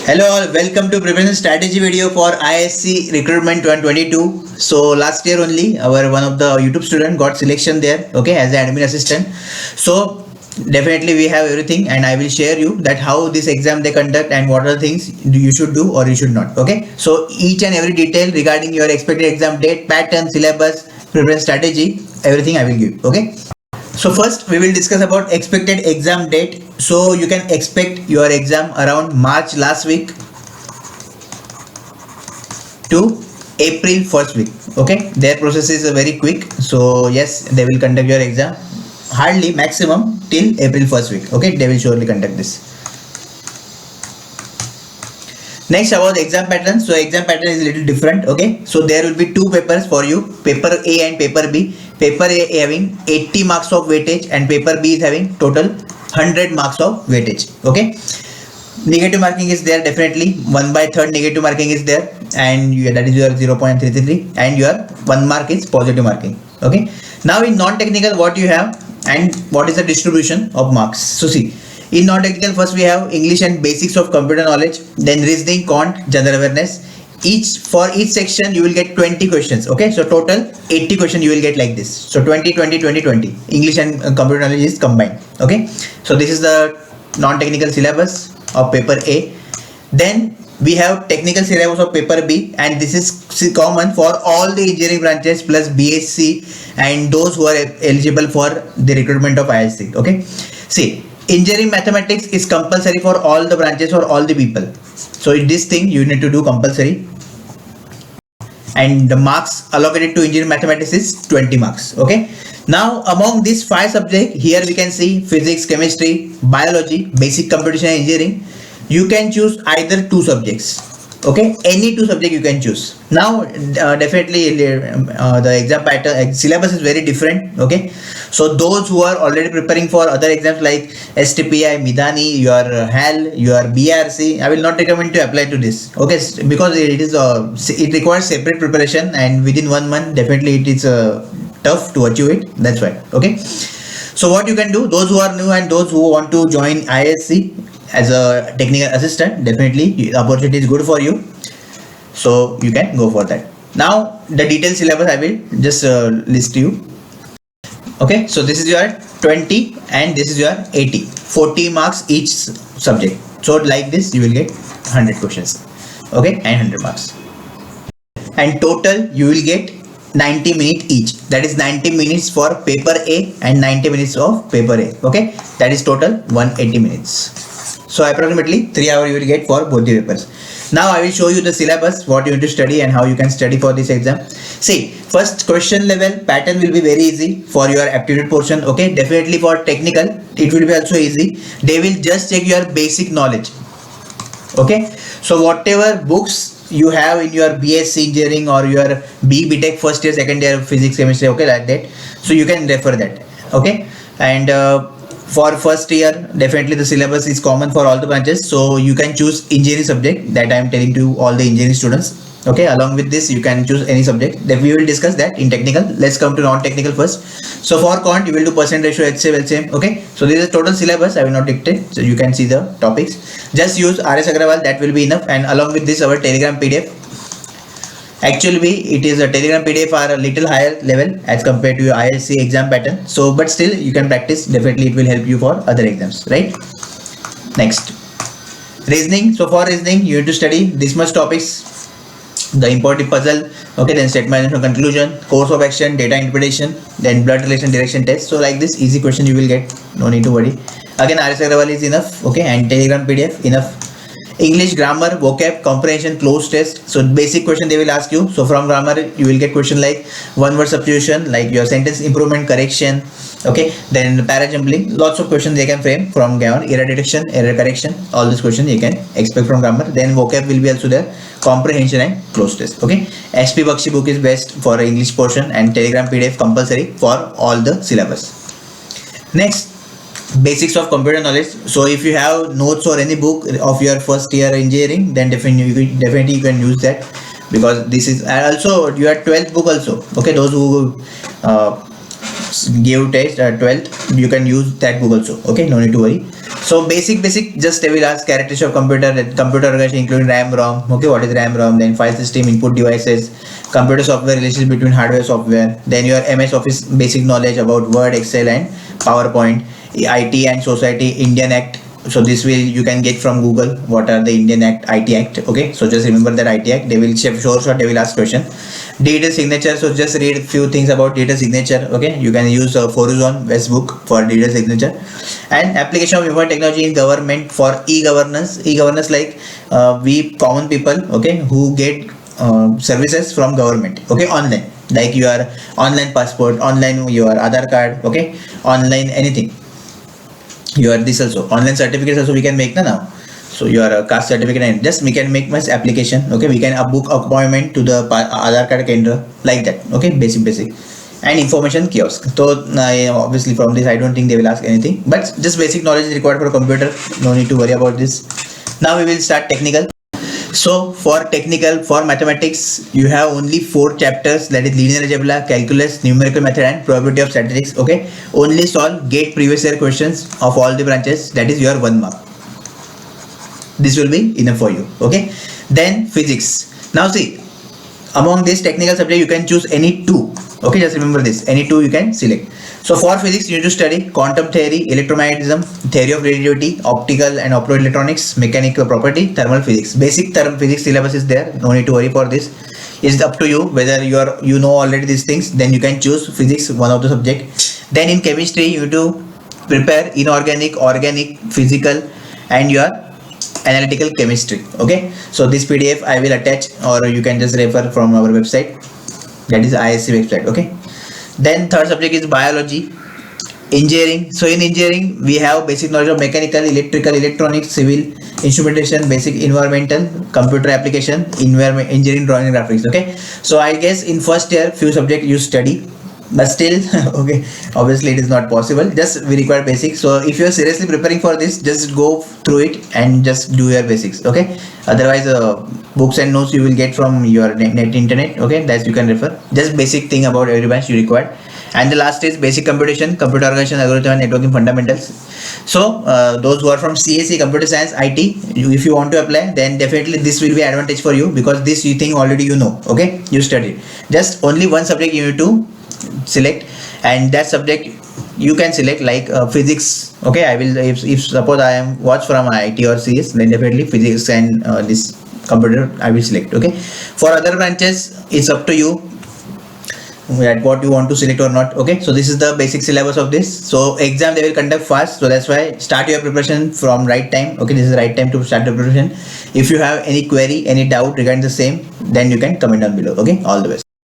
Hello all, welcome to preparation strategy video for ISC recruitment 2022. So last year only our one of the YouTube student got selection there, okay, as an admin assistant. So definitely we have everything and I will share you that how this exam they conduct and what are the things you should do or you should not, okay. So each and every detail regarding your expected exam date, pattern, syllabus, preparation strategy, everything I will give, okay. So first we will discuss about expected exam date. So you can expect your exam around March last week to April first week. Okay, their process is very quick. So yes, they will conduct your exam hardly maximum till April first week. Okay, they will surely conduct this. Next about the exam pattern. So exam pattern is a little different. Okay, so there will be two papers for you, paper A and paper B. Paper A having 80 marks of weightage and paper B is having total 100 marks of weightage. Okay, negative marking is there, definitely 1/3 negative marking is there, and that is your 0.333, and your 1 mark is positive marking. Okay, now in non-technical what you have and what is the distribution of marks. So see, in non-technical first we have English and basics of computer knowledge, then reasoning, quant, general awareness. For each section you will get 20 questions. Okay, so total 80 questions you will get like this. So 20 20 20 20 English and computer knowledge is combined. Okay, so this is the non-technical syllabus of paper A. Then we have technical syllabus of paper B, and this is common for all the engineering branches plus BSc and those who are eligible for the recruitment of ISC. Okay, see, engineering mathematics is compulsory for all the branches or all the people. So this thing you need to do compulsory, and the marks allocated to engineering mathematics is 20 marks. Okay, now among these 5 subjects here we can see physics, chemistry, biology, basic computation and engineering. You can choose either 2 subjects. Okay, any 2 subjects you can choose. Now definitely the exam pattern syllabus is very different. Okay, so those who are already preparing for other exams like STPI, Midani, your HAL, your BRC, I will not recommend to apply to this. Okay, because it requires separate preparation, and within 1 month definitely it is tough to achieve it. That's why. Okay, so what you can do, those who are new and those who want to join ISC as a technical assistant, definitely the opportunity is good for you, so you can go for that. Now the detailed syllabus I will just list you. Okay, so this is your 20 and this is your 80, 40 marks each subject. So like this you will get 100 questions. Okay, and 100 marks, and total you will get 90 minutes each. That is 90 minutes for paper A and 90 minutes of paper A. Okay, that is total 180 minutes. So approximately 3 hours you will get for both the papers. Now I will show you the syllabus, what you need to study and how you can study for this exam. See, first question level pattern will be very easy for your aptitude portion. Okay, definitely for technical it will be also easy. They will just check your basic knowledge. Okay, so whatever books you have in your BSc engineering or your BTech first year, second year physics, chemistry, okay, like that, so you can refer that. Okay, and for first year definitely the syllabus is common for all the branches, so you can choose engineering subject that I am telling to all the engineering students. Okay, along with this you can choose any subject that we will discuss that in technical. Let's come to non-technical first. So for quant you will do percent ratio, HCF, LCM. Okay, so this is total syllabus, I will not dictate, so you can see the topics. Just use RS Agrawal, that will be enough, and along with this our Telegram PDF. Actually it is a Telegram PDF are a little higher level as compared to your ISC exam pattern, so but still you can practice, definitely it will help you for other exams, right? Next, reasoning. So for reasoning you need to study this much topics: the important puzzle, okay, then statement and conclusion, course of action, data interpretation, then blood relation direction test. So like this easy question you will get, no need to worry. Again RS Agrawal is enough. Okay, and Telegram PDF enough. English grammar, vocab, comprehension, close test. So basic question they will ask you. So from grammar you will get question like one word substitution, like your sentence improvement, correction. Okay, then parajumbling, lots of questions they can frame from grammar, error detection, error correction, all these questions you can expect from grammar. Then vocab will be also there, comprehension and close test. Okay, SP Bakshi book is best for English portion, and Telegram PDF compulsory for all the syllabus. Next, basics of computer knowledge. So if you have notes or any book of your first year engineering, then definitely you can use that, because this is also your 12th book also. Okay, those who give test 12th, you can use that book also. Okay, no need to worry. So basic, just they will ask characteristics of computer organization including RAM, ROM. Okay, what is RAM, ROM? Then file system, input devices, computer software relationship between hardware software. Then your MS Office basic knowledge about Word, Excel, and PowerPoint. IT and Society Indian Act. So this will you can get from Google. What are the Indian Act, IT Act? Okay, so just remember that IT Act. They will sure they will ask question. Digital signature. So just read few things about digital signature. Okay, you can use Forizon Westbook for digital signature. And application of information technology in government for e-governance. E-governance like we common people. Okay, who get services from government. Okay, online like your online passport, online your Aadhaar card. Okay, online anything. Your this also online certificates also we can make now. So your caste certificate and just we can make much application. Okay, we can book appointment to the Aadhaar card kendra like that. Okay, basic and information kiosk. So obviously from this I don't think they will ask anything, but just basic knowledge is required for a computer. No need to worry about this. Now we will start technical. So for technical, for mathematics, you have only 4 chapters, that is linear algebra, calculus, numerical method, and probability of statistics. Okay, only solve GATE previous year questions of all the branches. That is your 1 mark. This will be enough for you. Okay, then physics. Now see, among this technical subject you can choose any 2. Okay, just remember this, any 2 you can select. So for physics you need to study quantum theory, electromagnetism, theory of relativity, optical and optoelectronics, mechanical property, thermal physics. Basic thermal physics syllabus is there, no need to worry for this. It's up to you whether you know already these things, then you can choose physics, one of the subject. Then in chemistry you need to prepare inorganic, organic, physical, and your analytical chemistry. Okay, so this PDF I will attach, or you can just refer from our website, that is ISC website. Okay, then third subject is biology. Engineering. So in engineering we have basic knowledge of mechanical, electrical, electronics, civil, instrumentation, basic environmental, computer application, engineering, drawing, and graphics. Okay, so I guess in first year few subject you study, but still okay, obviously it is not possible, just we require basics. So if you are seriously preparing for this, just go through it and just do your basics. Okay, otherwise books and notes you will get from your net internet. Okay, that you can refer, just basic thing about every branch you require. And the last is basic computation, computer organization, algorithm, and networking fundamentals. So those who are from CSE, computer science, IT, if you want to apply, then definitely this will be advantage for you, because this you think already you know. Okay, you studied, just only one subject you need to select, and that subject you can select like physics. Okay, I will, if suppose I am watch from IT or CS, then definitely physics and this computer I will select. Okay, for other branches it's up to you at what you want to select or not. Okay, so this is the basic syllabus of this. So exam they will conduct fast, so that's why start your preparation from right time. Okay, this is the right time to start the preparation. If you have any query, any doubt regarding the same, then you can comment down below. Okay, all the best.